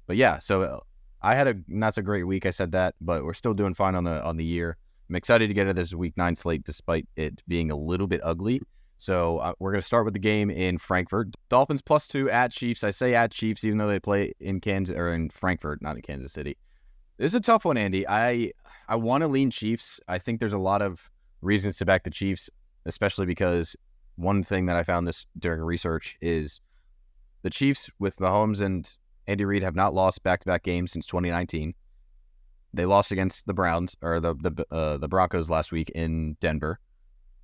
But yeah, so I had a not so great week. I said that, but we're still doing fine on the year. I'm excited to get into this week 9 slate, despite it being a little bit ugly. So we're going to start with the game in Frankfurt. Dolphins +2 at Chiefs. I say at Chiefs, even though they play in Kansas or in Frankfurt, not in Kansas City. This is a tough one, Andy. I want to lean Chiefs. I think there's a lot of reasons to back the Chiefs, especially because one thing that I found this during research is the Chiefs with Mahomes and Andy Reid have not lost back-to-back games since 2019. They lost against the Browns or the Broncos last week in Denver.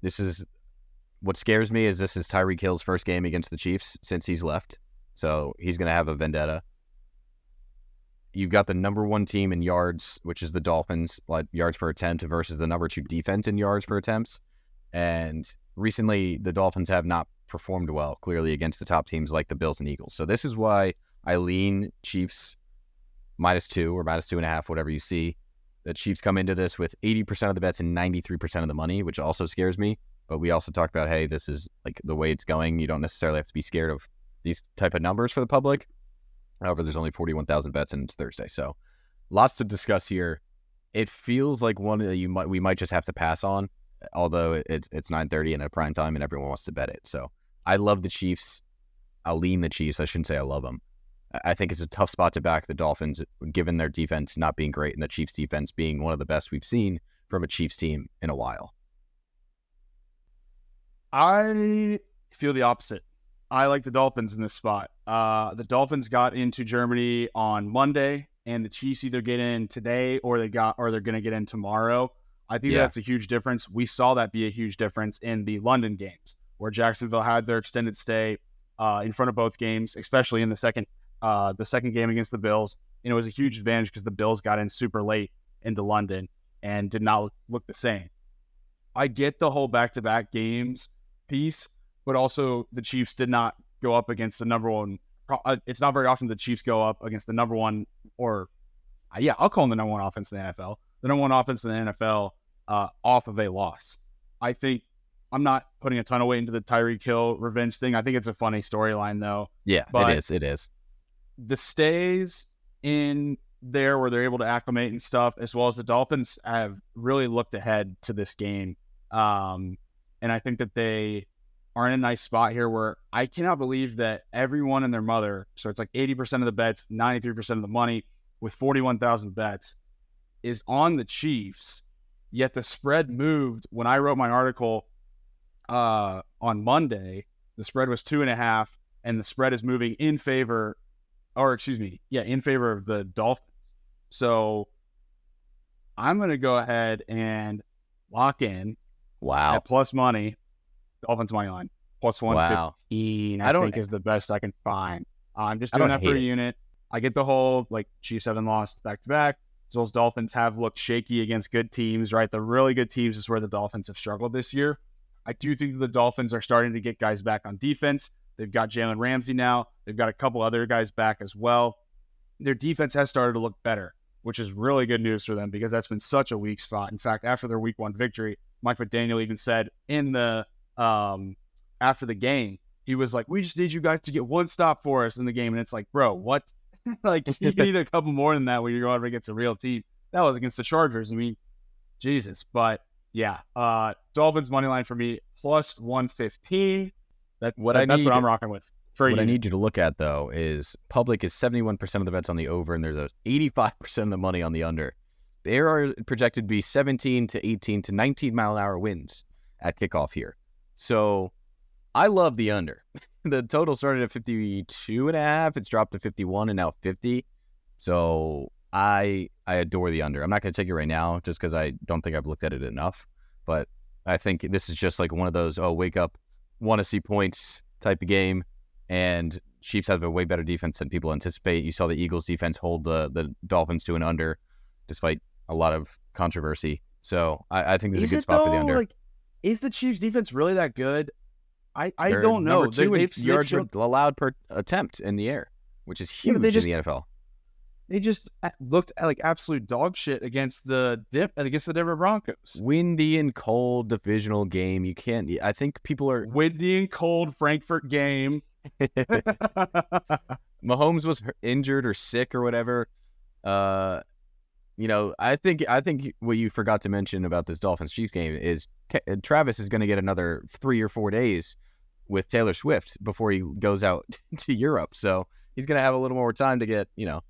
This is what scares me is this is Tyreek Hill's first game against the Chiefs since he's left. So he's going to have a vendetta. You've got the number 1 team in yards, which is the Dolphins, like yards per attempt versus the number 2 defense in yards per attempts. And recently the Dolphins have not performed well, clearly against the top teams like the Bills and Eagles. So this is why I lean Chiefs -2 or -2.5, whatever you see. The Chiefs come into this with 80% of the bets and 93% of the money, which also scares me. But we also talked about, hey, this is like the way it's going. You don't necessarily have to be scared of these type of numbers for the public. However, there's only 41,000 bets and it's Thursday. So lots to discuss here. It feels like one that we might just have to pass on, although it's 9:30 and at prime time and everyone wants to bet it. So I love the Chiefs. I'll lean the Chiefs. I shouldn't say I love them. I think it's a tough spot to back the Dolphins, given their defense not being great and the Chiefs defense being one of the best we've seen from a Chiefs team in a while. I feel the opposite. I like the Dolphins in this spot. The Dolphins got into Germany on Monday, and the Chiefs either get in today or they're going to get in tomorrow. I think that's a huge difference. We saw that be a huge difference in the London games, where Jacksonville had their extended stay in front of both games, especially in the second game against the Bills. And it was a huge advantage because the Bills got in super late into London and did not look the same. I get the whole back-to-back games piece, but also the Chiefs did not go up against the number 1. It's not very often the Chiefs go up against the number 1, or I'll call them the number 1 offense in the NFL. The number 1 offense in the NFL off of a loss. I think I'm not putting a ton of weight into the Tyreek Hill revenge thing. I think it's a funny storyline though. Yeah, but it is. The stays in there where they're able to acclimate and stuff, as well as the Dolphins have really looked ahead to this game. And I think that they are in a nice spot here where I cannot believe that everyone and their mother, so it's like 80% of the bets, 93% of the money with 41,000 bets is on the Chiefs. Yet the spread moved when I wrote my article on Monday. The spread was 2.5 and the spread is moving in favor of the Dolphins. So I'm going to go ahead and lock in. Wow. At plus money, Dolphins money line. Plus 115, I think is the best I can find. I'm just doing that per unit. I get the whole, like, Chiefs haven't lost back-to-back. As well as Dolphins have looked shaky against good teams, right? The really good teams is where the Dolphins have struggled this year. I do think the Dolphins are starting to get guys back on defense. They've got Jalen Ramsey now. They've got a couple other guys back as well. Their defense has started to look better, which is really good news for them because that's been such a weak spot. In fact, after their week 1 victory, Mike McDaniel even said in the after the game, he was like, "We just need you guys to get 1 stop for us in the game." And it's like, bro, what? Like, you need a couple more than that when you're going up against a real team. That was against the Chargers. I mean, Jesus. But yeah, Dolphins money line for me plus 115. That's what I'm rocking with. What I need you to look at though is public is 71% of the bets on the over, and there's a 85% of the money on the under. There are projected to be 17 to 18 to 19 mile an hour winds at kickoff here. So I love the under. The total started at 52.5. It's dropped to 51 and now 50. So I adore the under. I'm not going to take it right now just because I don't think I've looked at it enough. But I think this is just like one of those, wake up, want to see points type of game. And Chiefs have a way better defense than people anticipate. You saw the Eagles defense hold the Dolphins to an under despite a lot of controversy. So I think this is a good spot for the under. Like, is the Chiefs defense really that good? I don't know. They've yards allowed per attempt in the air, which is huge in the NFL. They just looked like absolute dog shit against the Denver Broncos. Windy and cold divisional game. You can't. I think people are windy and cold Frankfurt game. Mahomes was injured or sick or whatever. I think what you forgot to mention about this Dolphins-Chiefs game is Travis is going to get another 3 or 4 days with Taylor Swift before he goes out to Europe. So he's going to have a little more time to get, he'll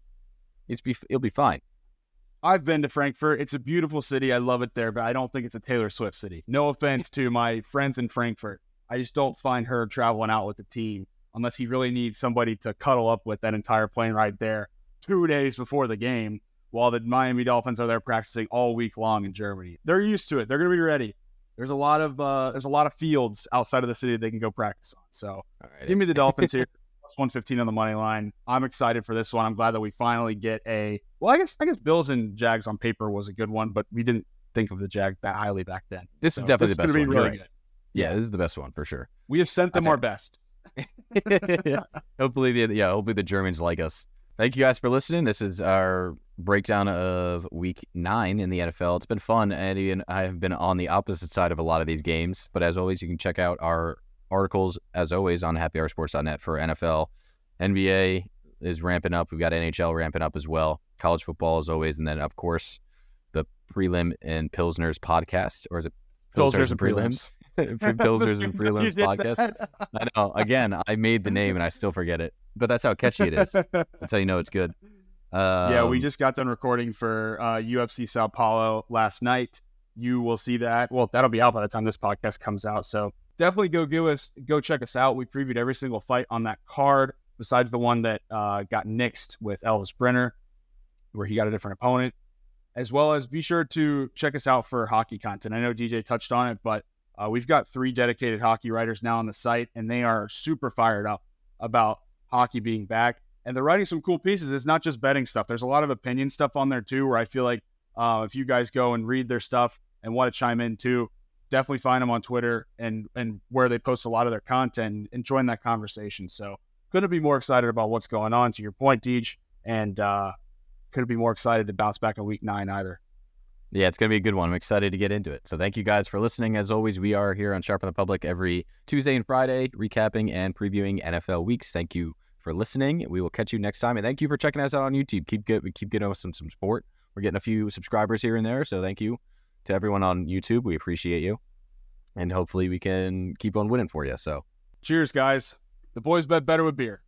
be fine. I've been to Frankfurt. It's a beautiful city. I love it there, but I don't think it's a Taylor Swift city. No offense to my friends in Frankfurt. I just don't find her traveling out with the team unless he really needs somebody to cuddle up with that entire plane ride there 2 days before the game while the Miami Dolphins are there practicing all week long in Germany. They're used to it. They're going to be ready. There's a lot of fields outside of the city they can go practice on. So give me the Dolphins here. Plus 115 on the money line. I'm excited for this one. I'm glad that we finally get I guess Bills and Jags on paper was a good one, but we didn't think of the Jags that highly back then. This is definitely the best one. Really good. Yeah, this is the best one for sure. We have sent them our best. Hopefully the Germans like us. Thank you guys for listening. This is our breakdown of Week 9 in the NFL. It's been fun. Eddie and I have been on the opposite side of a lot of these games, but as always, you can check out our articles, as always, on happyhoursports.net for NFL. NBA is ramping up. We've got NHL ramping up as well. College football, as always. And then, of course, the Prelim and Pilsners podcast. Or is it Pilsners and Prelims? Pilsners and Prelims podcast. I know. Again, I made the name and I still forget it. But that's how catchy it is. That's how you know it's good. We just got done recording for UFC Sao Paulo last night. You will see that. Well, that'll be out by the time this podcast comes out. So definitely go check us out. We previewed every single fight on that card, besides the one that got nixed with Elvis Brenner, where he got a different opponent, as well as be sure to check us out for hockey content. I know DJ touched on it, but we've got 3 dedicated hockey writers now on the site, and they are super fired up about hockey being back. And they're writing some cool pieces. It's not just betting stuff. There's a lot of opinion stuff on there too, where I feel like if you guys go and read their stuff and want to chime in too, definitely find them on Twitter and where they post a lot of their content and join that conversation. So couldn't be more excited about what's going on, to your point, Deej, and couldn't be more excited to bounce back in Week 9 either. Yeah, it's going to be a good one. I'm excited to get into it. So thank you guys for listening. As always, we are here on Sharpen the Public every Tuesday and Friday, recapping and previewing NFL weeks. Thank you for listening. We will catch you next time. And thank you for checking us out on YouTube. Keep getting us some support. We're getting a few subscribers here and there. So thank you to everyone on YouTube. We appreciate you. And hopefully we can keep on winning for you. So cheers, guys. The boys bet better with beer.